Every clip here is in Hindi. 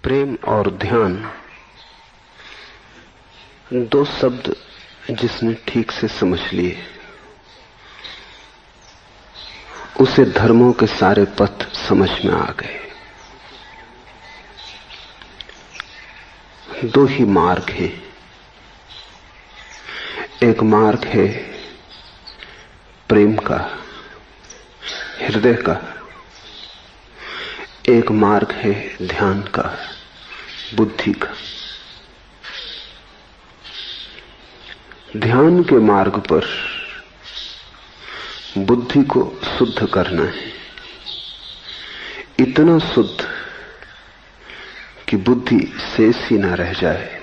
प्रेम और ध्यान दो शब्द जिसने ठीक से समझ लिए उसे धर्मों के सारे पथ समझ में आ गए। दो ही मार्ग हैं। एक मार्ग है प्रेम का, हृदय का। एक मार्ग है ध्यान का, बुद्धि का। ध्यान के मार्ग पर बुद्धि को शुद्ध करना है, इतना शुद्ध कि बुद्धि शेष ही ना रह जाए,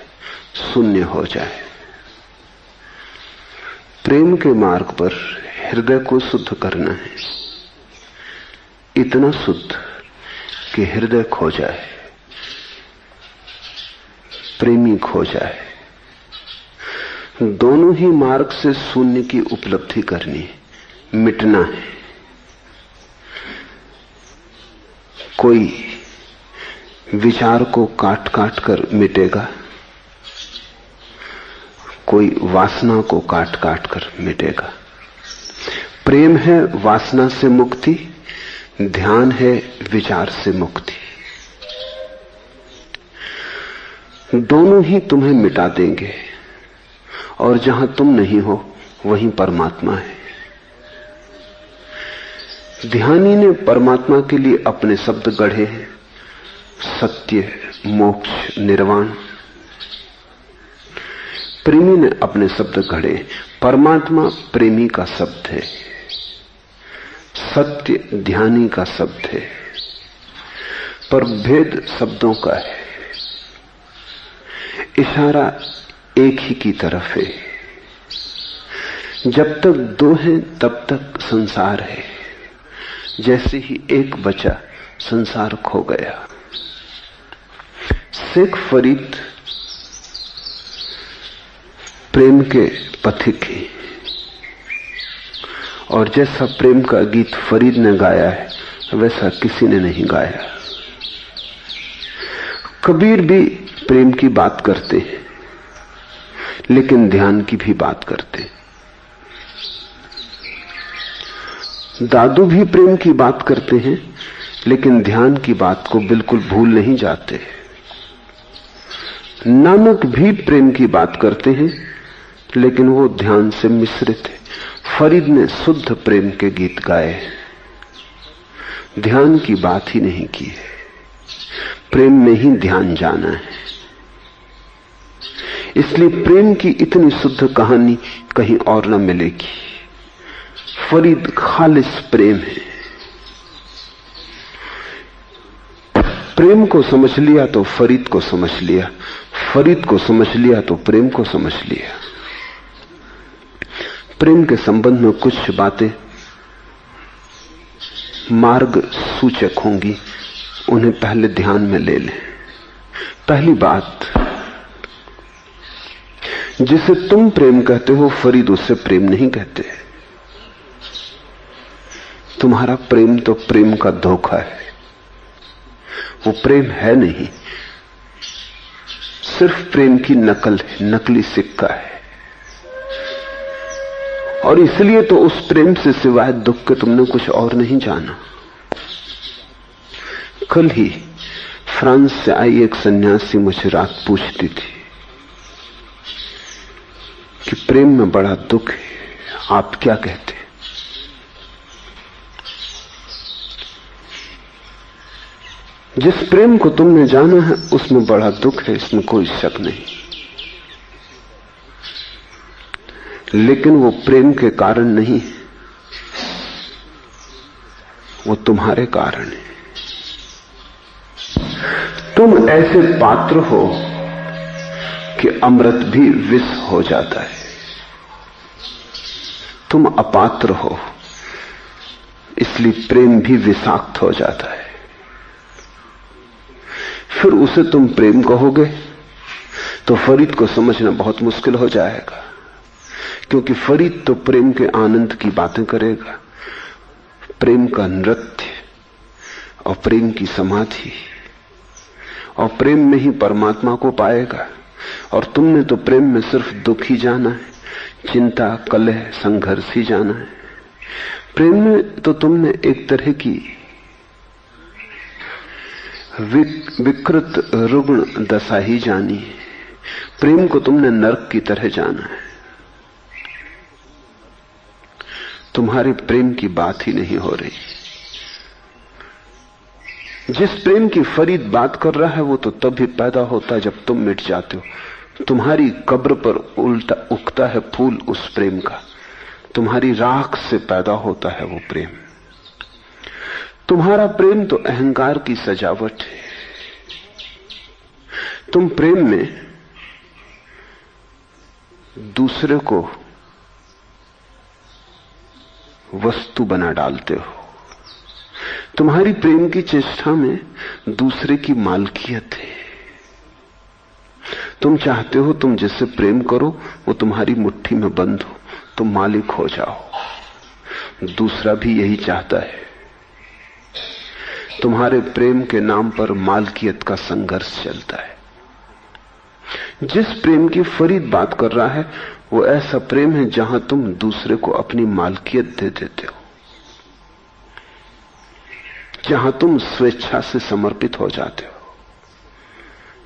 शून्य हो जाए। प्रेम के मार्ग पर हृदय को शुद्ध करना है, इतना शुद्ध कि हृदय खो जाए, प्रेमी खो जाए। दोनों ही मार्ग से शून्य की उपलब्धि करनी है, मिटना है। कोई विचार को काट काट कर मिटेगा, कोई वासना को काट काट कर मिटेगा। प्रेम है वासना से मुक्ति, ध्यान है विचार से मुक्ति। दोनों ही तुम्हें मिटा देंगे और जहां तुम नहीं हो वहीं परमात्मा है। ध्यानी ने परमात्मा के लिए अपने शब्द गढ़े हैं, सत्य, मोक्ष, निर्वाण। प्रेमी ने अपने शब्द गढ़े। परमात्मा प्रेमी का शब्द है, सत्य ध्यानी का शब्द है, पर भेद शब्दों का है। इशारा एक ही की तरफ है। जब तक दो हैं तब तक संसार है। जैसे ही एक बचा संसार खो गया। शेख फरीद प्रेम के पथिक हैं और जैसा प्रेम का गीत फरीद ने गाया है वैसा किसी ने नहीं गाया। कबीर भी प्रेम की बात करते हैं लेकिन ध्यान की भी बात करते हैं। दादू भी प्रेम की बात करते हैं लेकिन ध्यान की बात को बिल्कुल भूल नहीं जाते। नानक भी प्रेम की बात करते हैं लेकिन वो ध्यान से मिश्रित है। फरीद ने शुद्ध प्रेम के गीत गाए, ध्यान की बात ही नहीं की है। प्रेम में ही ध्यान जाना है। इसलिए प्रेम की इतनी शुद्ध कहानी कहीं और न मिलेगी। फरीद खालिस प्रेम है। प्रेम को समझ लिया तो फरीद को समझ लिया, फरीद को समझ लिया तो प्रेम को समझ लिया। प्रेम के संबंध में कुछ बातें मार्ग सूचक होंगी, उन्हें पहले ध्यान में ले लें। पहली बात, जिसे तुम प्रेम कहते हो फरीद उससे प्रेम नहीं कहते। तुम्हारा प्रेम तो प्रेम का धोखा है, वो प्रेम है नहीं, सिर्फ प्रेम की नकल है, नकली सिक्का है। और इसलिए तो उस प्रेम से सिवाय दुख के तुमने कुछ और नहीं जाना। कल ही फ्रांस से आई एक सन्यासी मुझे रात पूछती थी कि प्रेम में बड़ा दुख है, आप क्या कहते हैं? जिस प्रेम को तुमने जाना है उसमें बड़ा दुख है, इसमें कोई शक नहीं। लेकिन वो प्रेम के कारण नहीं, वो तुम्हारे कारण है। तुम ऐसे पात्र हो कि अमृत भी विष हो जाता है। तुम अपात्र हो इसलिए प्रेम भी विषाक्त हो जाता है। फिर उसे तुम प्रेम कहोगे तो फरीद को समझना बहुत मुश्किल हो जाएगा, क्योंकि फरीद तो प्रेम के आनंद की बातें करेगा, प्रेम का नृत्य और प्रेम की समाधि और प्रेम में ही परमात्मा को पाएगा। और तुमने तो प्रेम में सिर्फ दुख ही जाना है, चिंता, कलह, संघर्ष ही जाना है। प्रेम में तो तुमने एक तरह की विकृत रुग्ण दशा ही जानी है। प्रेम को तुमने नरक की तरह जाना है। तुम्हारे प्रेम की बात ही नहीं हो रही। जिस प्रेम की फरीद बात कर रहा है वो तो तभी पैदा होता है जब तुम मिट जाते हो। तुम्हारी कब्र पर उल्टा उगता है फूल उस प्रेम का। तुम्हारी राख से पैदा होता है वो प्रेम। तुम्हारा प्रेम तो अहंकार की सजावट है। तुम प्रेम में दूसरे को वस्तु बना डालते हो। तुम्हारी प्रेम की चेष्टा में दूसरे की मालकियत है। तुम चाहते हो तुम जिससे प्रेम करो वो तुम्हारी मुट्ठी में बंद हो, तुम मालिक हो जाओ। दूसरा भी यही चाहता है। तुम्हारे प्रेम के नाम पर मालकियत का संघर्ष चलता है। जिस प्रेम की फरीद बात कर रहा है वो ऐसा प्रेम है जहां तुम दूसरे को अपनी मालकियत दे देते हो, जहां तुम स्वेच्छा से समर्पित हो जाते हो,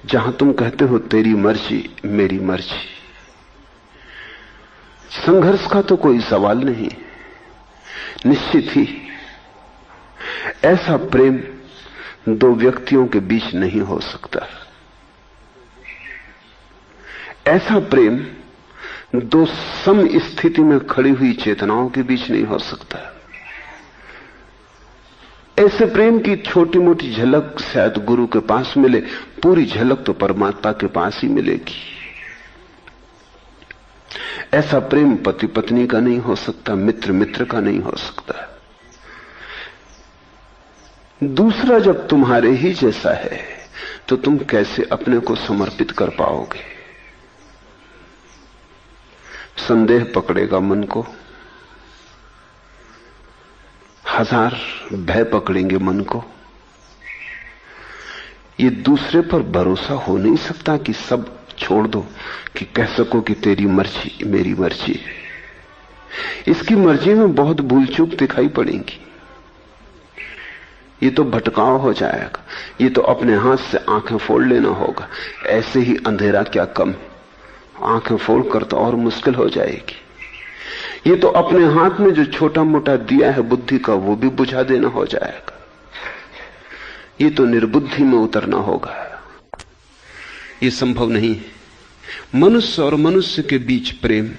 जहां तुम कहते हो तेरी मर्जी मेरी मर्जी। संघर्ष का तो कोई सवाल नहीं। निश्चित ही ऐसा प्रेम दो व्यक्तियों के बीच नहीं हो सकता। ऐसा प्रेम दो सम स्थिति में खड़ी हुई चेतनाओं के बीच नहीं हो सकता। ऐसे प्रेम की छोटी मोटी झलक शायद गुरु के पास मिले, पूरी झलक तो परमात्मा के पास ही मिलेगी। ऐसा प्रेम पति पत्नी का नहीं हो सकता, मित्र मित्र का नहीं हो सकता। दूसरा जब तुम्हारे ही जैसा है तो तुम कैसे अपने को समर्पित कर पाओगे? संदेह पकड़ेगा मन को, हजार भय पकड़ेंगे मन को। ये दूसरे पर भरोसा हो नहीं सकता कि सब छोड़ दो कि कह सको कि तेरी मर्जी मेरी मर्जी है। इसकी मर्जी में बहुत भूल चूक दिखाई पड़ेगी। ये तो भटकाव हो जाएगा। ये तो अपने हाथ से आंखें फोड़ लेना होगा। ऐसे ही अंधेरा क्या कम है, आंखें फोड़कर तो और मुश्किल हो जाएगी। ये तो अपने हाथ में जो छोटा मोटा दिया है बुद्धि का वो भी बुझा देना हो जाएगा। ये तो निर्बुद्धि में उतरना होगा। ये संभव नहीं है। मनुष्य और मनुष्य के बीच प्रेम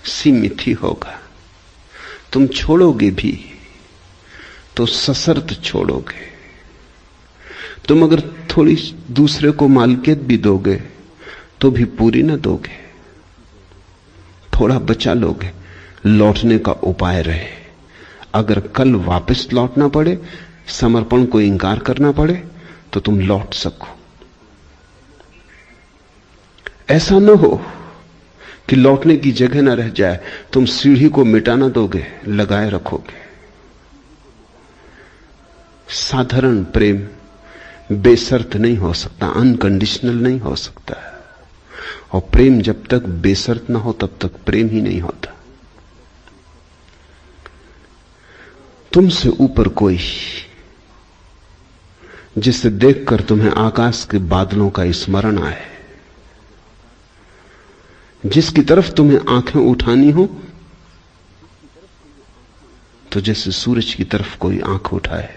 सीमित ही होगा। तुम छोड़ोगे भी तो सशर्त छोड़ोगे। तुम अगर थोड़ी दूसरे को मालकियत भी दोगे तो भी पूरी न दोगे, थोड़ा बचा लोगे, लौटने का उपाय रहे। अगर कल वापस लौटना पड़े, समर्पण को इंकार करना पड़े तो तुम लौट सको। ऐसा न हो कि लौटने की जगह न रह जाए, तुम सीढ़ी को मिटा न दोगे, लगाए रखोगे। साधारण प्रेम बेशर्त नहीं हो सकता, अनकंडीशनल नहीं हो सकता। और प्रेम जब तक बेशर्त ना हो तब तक प्रेम ही नहीं होता। तुमसे ऊपर कोई जिसे देखकर तुम्हें आकाश के बादलों का स्मरण आए, जिसकी तरफ तुम्हें आंखें उठानी हो तो जैसे सूरज की तरफ कोई आंख उठाए,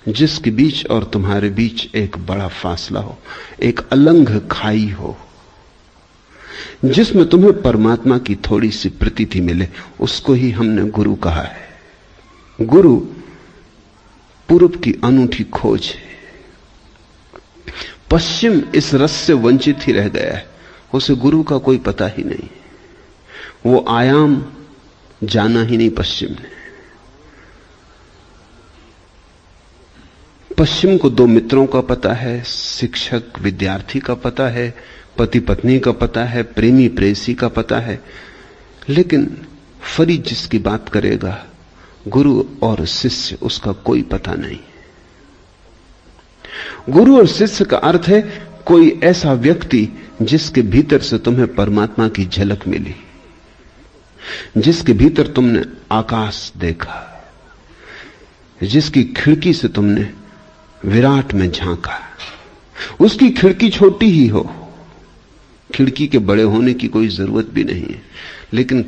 जिसके बीच और तुम्हारे बीच एक बड़ा फासला हो, एक अलंघ खाई हो, जिसमें तुम्हें परमात्मा की थोड़ी सी प्रतीति मिले, उसको ही हमने गुरु कहा है। गुरु पूर्व की अनूठी खोज है। पश्चिम इस रस से वंचित ही रह गया है, उसे गुरु का कोई पता ही नहीं। वो आयाम जाना ही नहीं पश्चिम ने। पश्चिम को दो मित्रों का पता है, शिक्षक विद्यार्थी का पता है, पति पत्नी का पता है, प्रेमी प्रेयसी का पता है, लेकिन फरीद जिसकी बात करेगा, गुरु और शिष्य, उसका कोई पता नहीं। गुरु और शिष्य का अर्थ है कोई ऐसा व्यक्ति जिसके भीतर से तुम्हें परमात्मा की झलक मिली, जिसके भीतर तुमने आकाश देखा, जिसकी खिड़की से तुमने विराट में झांका। उसकी खिड़की छोटी ही हो, खिड़की के बड़े होने की कोई जरूरत भी नहीं है, लेकिन